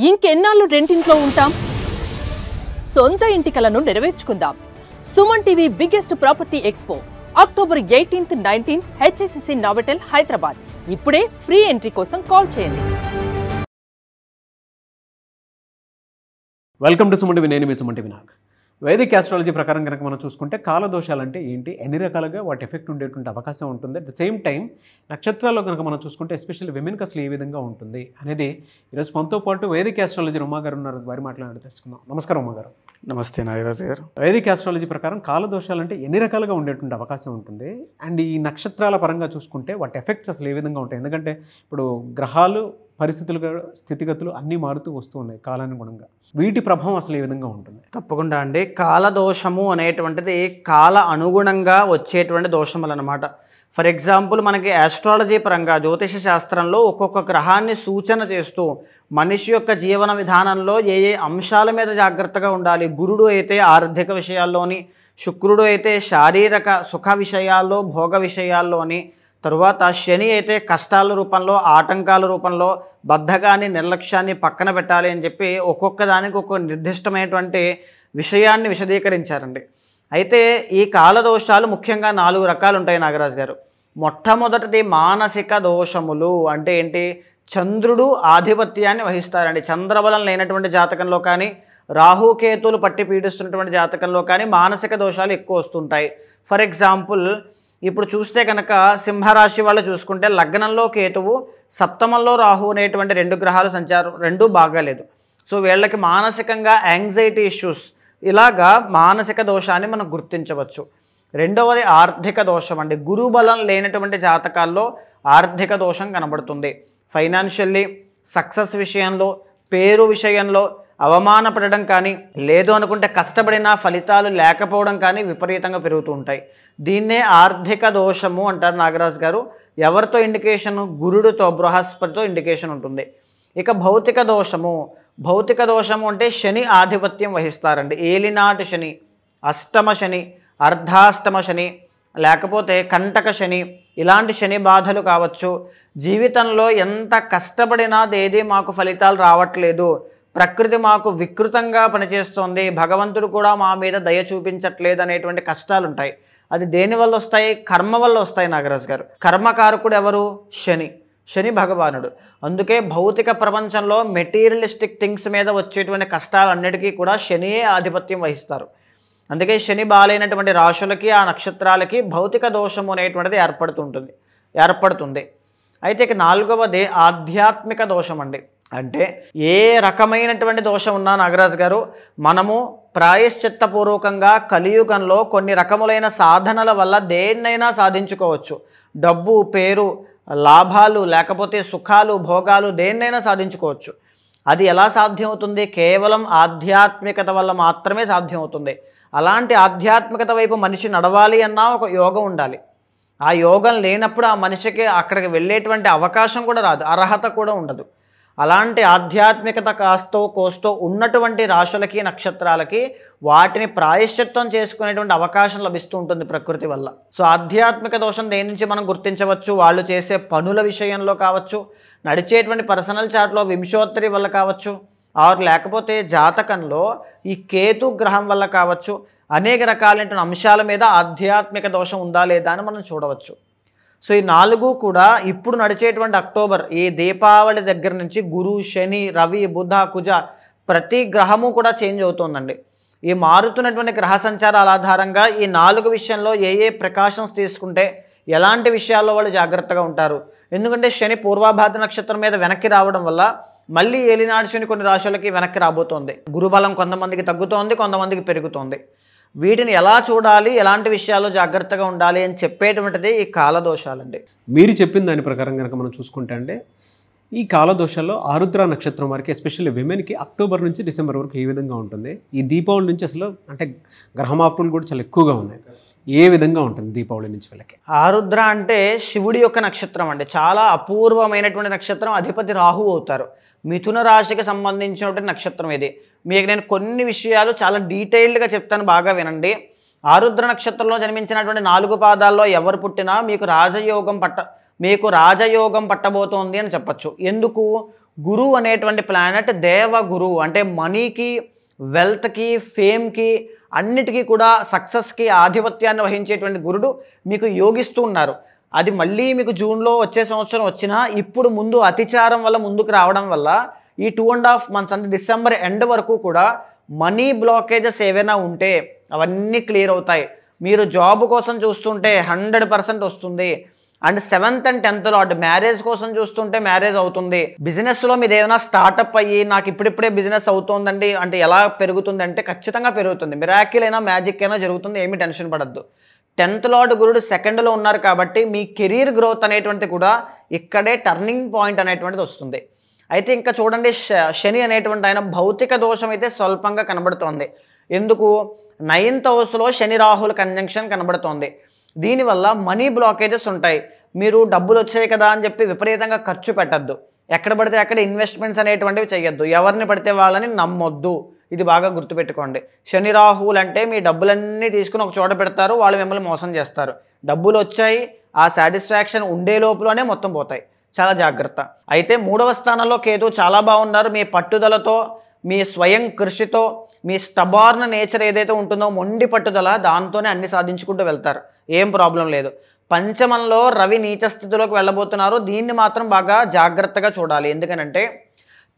ఇంకెన్నాళ్ళు రెంటింట్లో ఉంటాం? సొంత ఇంటి కలను నెరవేర్చుకుందాం. Suman TV biggest property expo October 18th, 19th HSCC Novotel Hyderabad. ఇప్పుడే ఫ్రీ ఎంట్రీ కోసం కాల్ చేయండి. Welcome to Suman TV. నేను మీ Suman TV Nag. Vedic astrology ప్రకారం కనుక మనం చూసుకుంటే కాలదోషాలు అంటే ఏంటి, ఎన్ని రకాలుగా వాటి ఎఫెక్ట్ ఉండేటువంటి అవకాశం ఉంటుంది, అట్ ద సేమ్ టైం నక్షత్రాల్లో కనుక మనం చూసుకుంటే ఎస్పెషల్లీ విమెన్కి అసలు ఏ విధంగా ఉంటుంది అనేది ఈరోజు మనతో పాటు వైదిక్ ఆస్ట్రాలజీ ఉమా గారు ఉన్నారు. వారి మాట్లాడి తెలుసుకుందాం. నమస్కారం ఉమా గారు. నమస్తే నాగరాజు గారు. వైదిక్ ఆస్ట్రాలజీ ప్రకారం కాలదోషాలు అంటే ఎన్ని రకాలుగా ఉండేటువంటి అవకాశం ఉంటుంది, అండ్ ఈ నక్షత్రాల పరంగా చూసుకుంటే వాటి ఎఫెక్ట్స్ అసలు ఏ విధంగా ఉంటాయి? ఎందుకంటే ఇప్పుడు గ్రహాలు, పరిస్థితులు, స్థితిగతులు అన్నీ మారుతూ వస్తూ ఉన్నాయి కాలానుగుణంగా. వీటి ప్రభావం అసలు ఏ విధంగా ఉంటుంది? తప్పకుండా అండి. కాలదోషము అనేటువంటిది కాల అనుగుణంగా వచ్చేటువంటి దోషములు అన్నమాట. ఫర్ ఎగ్జాంపుల్ మనకి ఆస్ట్రాలజీ పరంగా జ్యోతిష శాస్త్రంలో ఒక్కొక్క గ్రహాన్ని సూచన చేస్తూ మనిషి యొక్క జీవన విధానంలో ఏ ఏ అంశాల మీద జాగ్రత్తగా ఉండాలి. గురుడు అయితే ఆర్థిక విషయాల్లోని, శుక్రుడు అయితే శారీరక సుఖ విషయాల్లో, భోగ విషయాల్లోని, తరువాత శని అయితే కష్టాల రూపంలో, ఆటంకాల రూపంలో, బద్ధకాన్ని, నిర్లక్ష్యాన్ని పక్కన పెట్టాలి అని చెప్పి ఒక్కొక్క దానికి ఒక్కొక్క నిర్దిష్టమైనటువంటి విషయాన్ని విశదీకరించారండి. అయితే ఈ కాలదోషాలు ముఖ్యంగా 4 రకాలు ఉంటాయి నాగరాజు గారు. మొట్టమొదటిది మానసిక దోషములు. అంటే ఏంటి? చంద్రుడు ఆధిపత్యాన్ని వహిస్తారండి. చంద్రబలం లేనటువంటి జాతకంలో కానీ, రాహుకేతులు పట్టి పీడిస్తున్నటువంటి జాతకంలో కానీ మానసిక దోషాలు ఎక్కువ వస్తుంటాయి. ఫర్ ఎగ్జాంపుల్ ఇప్పుడు చూస్తే కనుక సింహరాశి వాళ్ళు చూసుకుంటే లగ్నంలో కేతువు, సప్తమంలో రాహు అనేటువంటి 2 గ్రహాలు సంచారం, 2 బాగాలేదు. సో వీళ్ళకి మానసికంగా యాంగ్జైటీ ఇష్యూస్, ఇలాగా మానసిక దోషాన్ని మనం గుర్తించవచ్చు. రెండవది ఆర్థిక దోషం అండి. గురుబలం లేనటువంటి జాతకాల్లో ఆర్థిక దోషం కనబడుతుంది. ఫైనాన్షియల్లీ సక్సెస్ విషయంలో, పేరు విషయంలో అవమానపడడం కానీ, లేదు అనుకుంటే కష్టపడిన ఫలితాలు లేకపోవడం కానీ విపరీతంగా పెరుగుతూ ఉంటాయి. దీన్నే ఆర్థిక దోషము అంటారు నాగరాజు గారు. ఎవరితో ఇండికేషను? గురుడితో, బృహస్పతితో ఇండికేషన్ ఉంటుంది. ఇక భౌతిక దోషము. భౌతిక దోషము అంటే శని ఆధిపత్యం వహిస్తారండి. ఏలినాటి శని, అష్టమ శని, అర్ధాష్టమ శని, లేకపోతే కంటక శని, ఇలాంటి శని బాధలు కావచ్చు. జీవితంలో ఎంత కష్టపడినా ఏది మాకు ఫలితాలు రావట్లేదు, ప్రకృతి మాకు వికృతంగా పనిచేస్తుంది, భగవంతుడు కూడా మా మీద దయ చూపించట్లేదు అనేటువంటి కష్టాలు ఉంటాయి. అది దేనివల్ల వస్తాయి? కర్మ వల్ల వస్తాయి నాగరాజు గారు. కర్మకారకుడు ఎవరు? శని. శని భగవానుడు. అందుకే భౌతిక ప్రపంచంలో మెటీరియలిస్టిక్ థింగ్స్ మీద వచ్చేటువంటి కష్టాలన్నిటికీ కూడా శనియే ఆధిపత్యం వహిస్తారు. అందుకే శని బాలైనటువంటి రాశులకి, ఆ నక్షత్రాలకి భౌతిక దోషము అనేటువంటిది ఏర్పడుతుంది. అయితే ఇక 4వది ఆధ్యాత్మిక దోషం అండి. అంటే ఏ రకమైనటువంటి దోషం ఉన్నా నాగరాజు గారు, మనము ప్రాయశ్చిత్తపూర్వకంగా కలియుగంలో కొన్ని రకములైన సాధనల వల్ల దేన్నైనా సాధించుకోవచ్చు. డబ్బు, పేరు, లాభాలు, లేకపోతే సుఖాలు, భోగాలు, దేన్నైనా సాధించుకోవచ్చు. అది ఎలా సాధ్యమవుతుంది? కేవలం ఆధ్యాత్మికత వల్ల మాత్రమే సాధ్యమవుతుంది. అలాంటి ఆధ్యాత్మికత వైపు మనిషి నడవాలి అన్నా ఒక యోగం ఉండాలి. ఆ యోగం లేనప్పుడు ఆ మనిషికి అక్కడికి వెళ్ళేటువంటి అవకాశం కూడా రాదు, అర్హత కూడా ఉండదు. అలాంటి ఆధ్యాత్మికత కాస్తో కోస్తో ఉన్నటువంటి రాశులకి, నక్షత్రాలకి వాటిని ప్రాయశ్చిత్తం చేసుకునేటువంటి అవకాశం లభిస్తూ ఉంటుంది ప్రకృతి వల్ల. సో ఆధ్యాత్మిక దోషం దేని నుంచి మనం గుర్తించవచ్చు? వాళ్ళు చేసే పనుల విషయంలో కావచ్చు, నడిచేటువంటి పర్సనల్ చార్ట్లో వింశోత్తరి వల్ల కావచ్చు, ఆరు లేకపోతే జాతకంలో ఈ కేతు గ్రహం వల్ల కావచ్చు. అనేక రకాలైన అంశాల మీద ఆధ్యాత్మిక దోషం ఉందా లేదా అని మనం చూడవచ్చు. సో ఈ 4 కూడా ఇప్పుడు నడిచేటువంటి అక్టోబర్, ఈ దీపావళి దగ్గర నుంచి గురు, శని, రవి, బుధ, కుజ ప్రతి గ్రహము కూడా చేంజ్ అవుతుందండి. ఈ మారుతున్నటువంటి గ్రహ సంచారాల ఆధారంగా ఈ 4 విషయంలో ఏ ఏ ప్రికాషన్స్ తీసుకుంటే ఎలాంటి విషయాల్లో వాళ్ళు జాగ్రత్తగా ఉంటారు. ఎందుకంటే శని పూర్వాభాద్ర నక్షత్రం మీద వెనక్కి రావడం వల్ల మళ్ళీ ఏలినాడు శని కొన్ని రాశులకి వెనక్కి రాబోతోంది. గురుబలం కొంతమందికి తగ్గుతోంది, కొంతమందికి పెరుగుతోంది. వీటిని ఎలా చూడాలి, ఎలాంటి విషయాల్లో జాగ్రత్తగా ఉండాలి అని చెప్పేటువంటిది ఈ కాలదోషాలండి. మీరు చెప్పిన దాని ప్రకారం కనుక మనం చూసుకుంటే అంటే ఈ కాలదోషాల్లో ఆరుద్ర నక్షత్రం వరకు, ఎస్పెషల్లీ విమెన్కి అక్టోబర్ నుంచి డిసెంబర్ వరకు ఏ విధంగా ఉంటుంది? ఈ దీపావళి నుంచి అసలు అంటే గ్రహమార్పులు కూడా చాలా ఎక్కువగా ఉన్నాయి. ఏ విధంగా ఉంటుంది దీపావళి నుంచి వీళ్ళకి? ఆరుద్ర అంటే శివుడి యొక్క నక్షత్రం అండి. చాలా అపూర్వమైనటువంటి నక్షత్రం. అధిపతి రాహు అవుతారు. మిథున రాశికి సంబంధించినటువంటి నక్షత్రం ఇది. మీకు నేను కొన్ని విషయాలు చాలా డీటెయిల్డ్గా చెప్తాను, బాగా వినండి. ఆరుద్ర నక్షత్రంలో జన్మించినటువంటి 4 పాదాల్లో ఎవరు పుట్టినా మీకు రాజయోగం పట్టబోతోంది అని చెప్పచ్చు. ఎందుకు? గురువు అనేటువంటి ప్లానెట్ దేవగురు, అంటే మనీకి, వెల్త్కి, ఫేమ్కి, అన్నిటికీ కూడా సక్సెస్కి ఆధిపత్యాన్ని వహించేటువంటి గురుడు మీకు యోగిస్తూ ఉన్నారు. అది మళ్ళీ మీకు జూన్లో వచ్చే సంవత్సరం వచ్చినా ఇప్పుడు ముందు అతిచారం వల్ల ముందుకు రావడం వల్ల ఈ 2.5 months అంటే డిసెంబర్ ఎండ్ వరకు కూడా మనీ బ్లాకేజెస్ ఏవైనా ఉంటే అవన్నీ క్లియర్ అవుతాయి. మీరు జాబ్ కోసం చూస్తుంటే 100% వస్తుంది. And 7th and 10th lord marriage కోసం చూస్తుంటే మ్యారేజ్ అవుతుంది. బిజినెస్లో మీరు ఏమైనా స్టార్టప్ అయ్యి నాకు ఇప్పుడిప్పుడే బిజినెస్ అవుతుందండి అంటే ఎలా పెరుగుతుంది అంటే ఖచ్చితంగా పెరుగుతుంది. మిరాకిల్ అయినా మ్యాజిక్ అయినా జరుగుతుంది, ఏమీ టెన్షన్ పడద్దు. 10th లార్డ్ గురుడు 2nd ఉన్నారు కాబట్టి మీ కెరీర్ గ్రోత్ అనేటువంటిది కూడా ఇక్కడే టర్నింగ్ పాయింట్ అనేటువంటిది వస్తుంది. అయితే ఇంకా చూడండి, శని అనేటువంటి ఆయన భౌతిక దోషం అయితే స్వల్పంగా కనబడుతోంది. ఎందుకు? 9th హౌస్లో శని రాహుల కంజంక్షన్ కనబడుతోంది. దీనివల్ల మనీ బ్లాకేజెస్ ఉంటాయి. మీరు డబ్బులు వచ్చాయి కదా అని చెప్పి విపరీతంగా ఖర్చు పెట్టద్దు. ఎక్కడ పడితే అక్కడ ఇన్వెస్ట్మెంట్స్ అనేటువంటివి చేయొద్దు. ఎవరిని పడితే వాళ్ళని నమ్మొద్దు. ఇది బాగా గుర్తుపెట్టుకోండి. శని రాహువులు అంటే మీ డబ్బులన్నీ తీసుకుని ఒక చోట పెడతారు, వాళ్ళు మిమ్మల్ని మోసం చేస్తారు. డబ్బులు వచ్చాయి, ఆ సాటిస్ఫాక్షన్ ఉండే లోపలనే మొత్తం పోతాయి. చాలా జాగ్రత్త. అయితే 3వ స్థానంలో కేతు చాలా బాగున్నారు. మీ పట్టుదలతో, మీ స్వయం కృషితో, మీ స్టబార్న్ నేచర్ ఏదైతే ఉంటుందో మొండి పట్టుదల, దాంతోనే అన్ని సాధించుకుంటూ వెళ్తారు. ఏం ప్రాబ్లం లేదు. పంచమంలో రవి నీచ స్థితిలోకి వెళ్ళబోతున్నారు. దీన్ని మాత్రం బాగా జాగ్రత్తగా చూడాలి. ఎందుకనంటే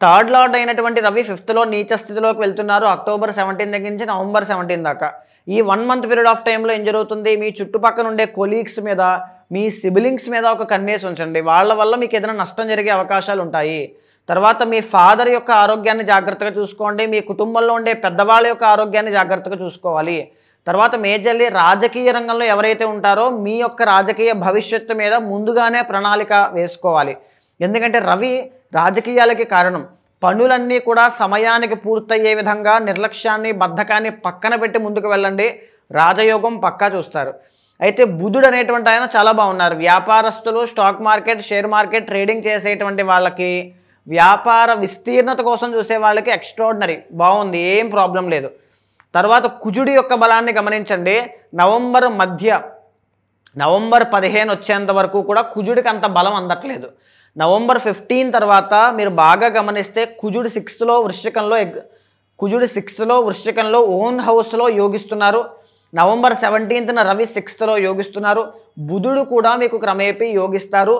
3rd లార్డ్ అయినటువంటి రవి 5th నీచ స్థితిలోకి వెళ్తున్నారు. అక్టోబర్ 17 దగ్గర నుంచి నవంబర్ 17 దాకా. ఈ 1 month పీరియడ్ ఆఫ్ టైంలో ఏం జరుగుతుంది? మీ చుట్టుపక్కల ఉండే కొలీగ్స్ మీద, మీ సిబ్లింగ్స్ మీద ఒక కన్నేసి ఉంచండి. వాళ్ళ వల్ల మీకు ఏదైనా నష్టం జరిగే అవకాశాలు ఉంటాయి. తర్వాత మీ ఫాదర్ యొక్క ఆరోగ్యాన్ని జాగ్రత్తగా చూసుకోండి. మీ కుటుంబంలో ఉండే పెద్దవాళ్ళ యొక్క ఆరోగ్యాన్ని జాగ్రత్తగా చూసుకోవాలి. తర్వాత మేజర్లీ రాజకీయ రంగంలో ఎవరైతే ఉంటారో మీ యొక్క రాజకీయ భవిష్యత్తు మీద ముందుగానే ప్రణాళిక వేసుకోవాలి. ఎందుకంటే రవి రాజకీయాలకి కారణం. పనులన్నీ కూడా సమయానికి పూర్తయ్యే విధంగా నిర్లక్ష్యాన్ని, బద్ధకాన్ని పక్కన పెట్టి ముందుకు వెళ్ళండి. రాజయోగం పక్కా చూస్తారు. అయితే బుధుడు అనేటువంటి ఆయన చాలా బాగున్నారు. వ్యాపారస్తులు, stock market, share market, trading చేసేటువంటి వాళ్ళకి, వ్యాపార విస్తీర్ణత కోసం చూసే వాళ్ళకి ఎక్స్ట్రాడినరీ బాగుంది, ఏం ప్రాబ్లం లేదు. తర్వాత కుజుడి యొక్క బలాన్ని గమనించండి. నవంబర్ 15 వచ్చేంత వరకు కూడా కుజుడికి అంత బలం అందట్లేదు. నవంబర్ 15 తర్వాత మీరు బాగా గమనిస్తే కుజుడు 6th వృశ్చికంలో ఓన్ హౌస్లో యోగిస్తున్నారు. November 17న Ravi 6th యోగిస్తున్నారు. బుధుడు కూడా మీకు క్రమేపీ యోగిస్తారు.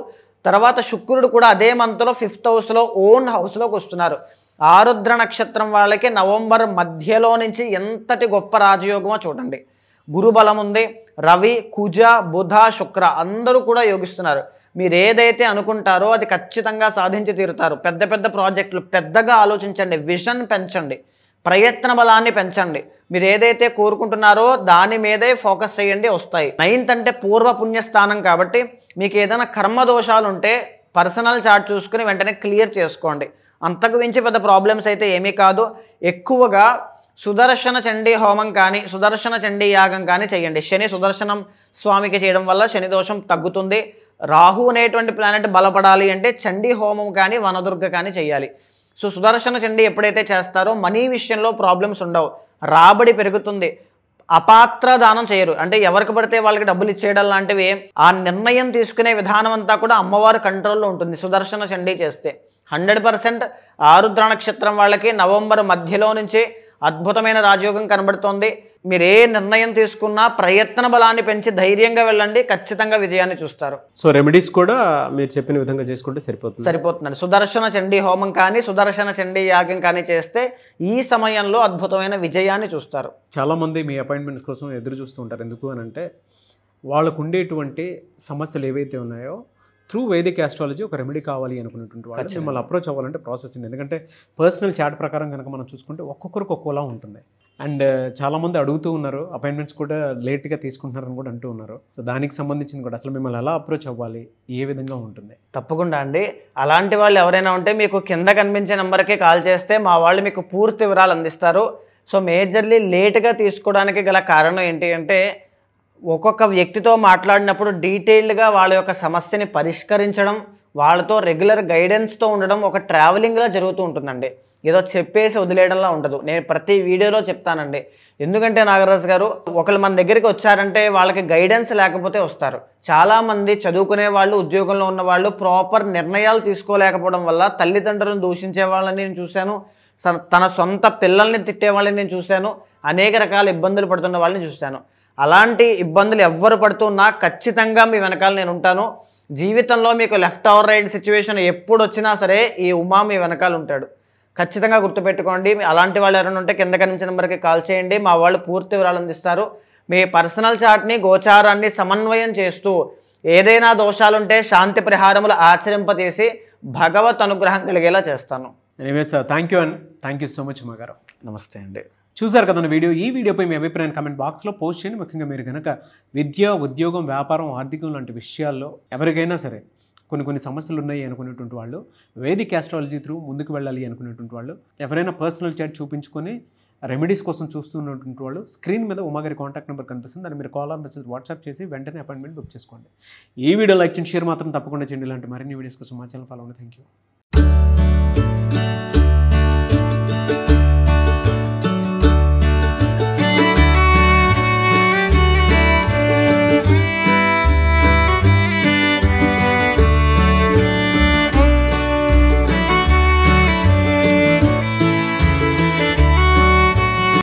తర్వాత శుక్రుడు కూడా అదే మంత్లో 5th హౌస్లో ఓన్ హౌస్లోకి వస్తున్నారు. ఆరుద్ర నక్షత్రం వాళ్ళకి నవంబర్ మధ్యలో నుంచి ఎంతటి గొప్ప రాజయోగమో చూడండి. గురుబలం ఉంది. రవి, కుజ, బుధ, శుక్ర అందరూ కూడా యోగిస్తున్నారు. మీరు ఏదైతే అనుకుంటారో అది ఖచ్చితంగా సాధించి తీరుతారు. పెద్ద పెద్ద ప్రాజెక్టులు పెద్దగా ఆలోచించండి, విజన్ పెంచండి, ప్రయత్న బలాన్ని పెంచండి. మీరు ఏదైతే కోరుకుంటున్నారో దాని మీదే ఫోకస్ చేయండి, వస్తాయి. 9th అంటే పూర్వ పుణ్యస్థానం కాబట్టి మీకు ఏదైనా కర్మ దోషాలు ఉంటే పర్సనల్ చార్ట్ చూసుకుని వెంటనే క్లియర్ చేసుకోండి. అంతకు మించి పెద్ద ప్రాబ్లమ్స్ అయితే ఏమీ కాదు. ఎక్కువగా సుదర్శన చండీ హోమం కానీ, సుదర్శన చండీ యాగం కానీ చేయండి. శని సుదర్శనం స్వామికి చేయడం వల్ల శని దోషం తగ్గుతుంది. రాహు అనేటువంటి ప్లానెట్ బలపడాలి అంటే చండీ హోమం కానీ, వనదుర్గ కానీ చేయాలి. సో సుదర్శన చండీ ఎప్పుడైతే చేస్తారో మనీ విషయంలో ప్రాబ్లమ్స్ ఉండవు, రాబడి పెరుగుతుంది. అపాత్ర దానం చేయరు, అంటే ఎవరికి పడితే వాళ్ళకి డబ్బులు ఇచ్చేయడం లాంటివి. ఆ నిర్ణయం తీసుకునే విధానం అంతా కూడా అమ్మవారి కంట్రోల్లో ఉంటుంది సుదర్శన చండీ చేస్తే. 100% ఆరుద్ర నక్షత్రం వాళ్ళకి నవంబర్ మధ్యలో నుంచి అద్భుతమైన రాజయోగం కనబడుతోంది. మీరు ఏ నిర్ణయం తీసుకున్నా ప్రయత్న బలాన్ని పెంచి ధైర్యంగా వెళ్ళండి, ఖచ్చితంగా విజయాన్ని చూస్తారు. సో రెమెడీస్ కూడా మీరు చెప్పిన విధంగా చేసుకుంటే సరిపోతుందండి. సుదర్శన చండీ హోమం కానీ, సుదర్శన చండీ యాగం కానీ చేస్తే ఈ సమయంలో అద్భుతమైన విజయాన్ని చూస్తారు. చాలామంది మీ అపాయింట్మెంట్స్ కోసం ఎదురు చూస్తూ ఉంటారు. ఎందుకు అని అంటే వాళ్ళకు ఉండేటువంటి సమస్యలు ఏవైతే ఉన్నాయో త్రూ వేదిక్ ఆస్ట్రాలజీ ఒక రెమెడీ కావాలి అనుకునేటువంటి వాళ్ళు మిమ్మల్ని అప్రోచ్ అవ్వాలంటే ప్రాసెస్ ఉంది. ఎందుకంటే పర్సనల్ చాట్ ప్రకారం కనుక మనం చూసుకుంటే ఒక్కొక్కరికి ఒక్కోలా ఉంటుంది. అండ్ చాలామంది అడుగుతూ ఉన్నారు, అపాయింట్మెంట్స్ కూడా లేట్గా తీసుకుంటున్నారని కూడా అంటూ ఉన్నారు. సో దానికి సంబంధించింది కూడా అసలు మిమ్మల్ని ఎలా అప్రోచ్ అవ్వాలి, ఏ విధంగా ఉంటుంది? తప్పకుండా అండి. అలాంటి వాళ్ళు ఎవరైనా ఉంటే మీకు కింద కనిపించే నెంబర్కి కాల్ చేస్తే మా వాళ్ళు మీకు పూర్తి వివరాలు అందిస్తారు. సో మేజర్లీ లేట్గా తీసుకోవడానికి గల కారణం ఏంటి అంటే ఒక్కొక్క వ్యక్తితో మాట్లాడినప్పుడు డీటెయిల్డ్గా వాళ్ళ యొక్క సమస్యని పరిష్కరించడం, వాళ్ళతో రెగ్యులర్ గైడెన్స్తో ఉండడం ఒక ట్రావెలింగ్లా జరుగుతూ ఉంటుందండి. ఏదో చెప్పేసి వదిలేయడంలా ఉండదు. నేను ప్రతి వీడియోలో చెప్తానండి. ఎందుకంటే నాగరాజు గారు, ఒకళ్ళు మన దగ్గరికి వచ్చారంటే వాళ్ళకి గైడెన్స్ లేకపోతే వస్తారు. చాలామంది చదువుకునే వాళ్ళు, ఉద్యోగంలో ఉన్న వాళ్ళు ప్రాపర్ నిర్ణయాలు తీసుకోలేకపోవడం వల్ల తల్లిదండ్రులను దూషించే వాళ్ళని నేను చూశాను, తన సొంత పిల్లల్ని తిట్టే వాళ్ళని నేను చూశాను, అనేక రకాల ఇబ్బందులు పడుతున్న వాళ్ళని చూశాను. అలాంటి ఇబ్బందులు ఎవ్వరు పడుతున్నా ఖచ్చితంగా మీ వెనకాల నేను ఉంటాను. జీవితంలో మీకు లెఫ్ట్ ఆర్ రైట్ సిచ్యువేషన్ ఎప్పుడు వచ్చినా సరే ఈ ఉమా మీ వెనకాల ఉంటాడు. ఖచ్చితంగా గుర్తుపెట్టుకోండి. అలాంటి వాళ్ళు ఎవరైనా ఉంటే కింద కనిపించిన నెంబర్కి కాల్ చేయండి. మా వాళ్ళు పూర్తి వివరాలు అందిస్తారు. మీ పర్సనల్ చార్ట్ని, గోచారాన్ని సమన్వయం చేస్తూ ఏదైనా దోషాలుంటే శాంతి పరిహారములు ఆచరింపజేసి భగవత్ అనుగ్రహం కలిగేలా చేస్తాను. Anyways thank you and thank you so much Uma గారు. నమస్తే అండి. చూసారు కదన్న వీడియో. ఈ వీడియోపై మీ అభిప్రాయాన్ని కామెంట్ బాక్స్లో పోస్ట్ చేయండి. ముఖ్యంగా మీరు కనుక విద్య, ఉద్యోగం, వ్యాపారం, ఆర్థికం లాంటి విషయాల్లో ఎవరికైనా సరే కొన్ని సమస్యలు ఉన్నాయి అనుకునేటువంటి వాళ్ళు, వేదిక్ ఆస్ట్రాలజీ త్రూ ముందుకు వెళ్ళాలి అనుకునేటువంటి వాళ్ళు, ఎవరైనా పర్సనల్ చాట్ చూపించుకొని రెమెడీస్ కోసం చూస్తున్నటువంటి వాళ్ళు, స్క్రీన్ మీద ఉమాగారి కాంటాక్ట్ నెంబర్ కనిపిస్తుంది. దాన్ని మీరు కాల్ ఆర్ మెసేజ్ వాట్సాప్ చేసి వెంటనే అపాయింట్మెంట్ బుక్ చేసుకోండి. ఈ వీడియో లైక్ చేయండి, షేర్ మాత్రం తప్పకుండా చేయండి. ఇలాంటి మరిన్ని వీడియోస్ కోసం మా ఛానల్ ఫాలో అవ్వండి. Thank you.